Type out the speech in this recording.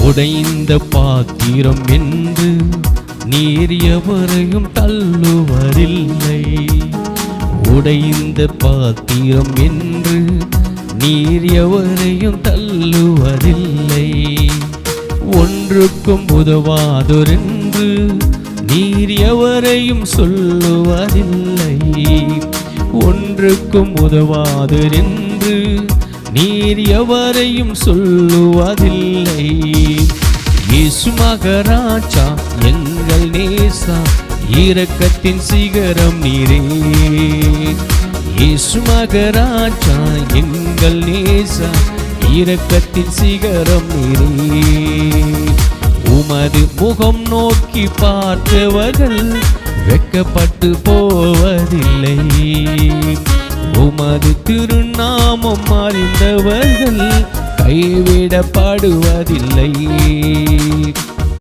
உடைந்த பாத்திரம் என்று நீர் எவரையும் தள்ளுவதில்லை. உடைந்த பாத்திரம் என்று நீர் எவரையும் தள்ளுவதில்லை. ஒன்றுக்கும் உதவாதொரென்று நீர் எவரையும் சொல்லுவதில்லை. ஒன்றுக்கும் உதவாதொரென்று நீர் எவரையும் சொல்லுவதில்லை. இயேசு மகாராஜா எங்கள் நேசா, இரக்கத்தின் சிகரம் நீரே. இயேசு மகாராஜா எங்கள் நேசா, இரக்கத்தின் சிகரம் நீரே. உமது முகம் நோக்கி பார்த்தவர்கள் வெட்கப்பட்டு போவதில்லை. உமது திருநாமம் அறிந்தவர்கள் கைவிடப்படுவதில்லை.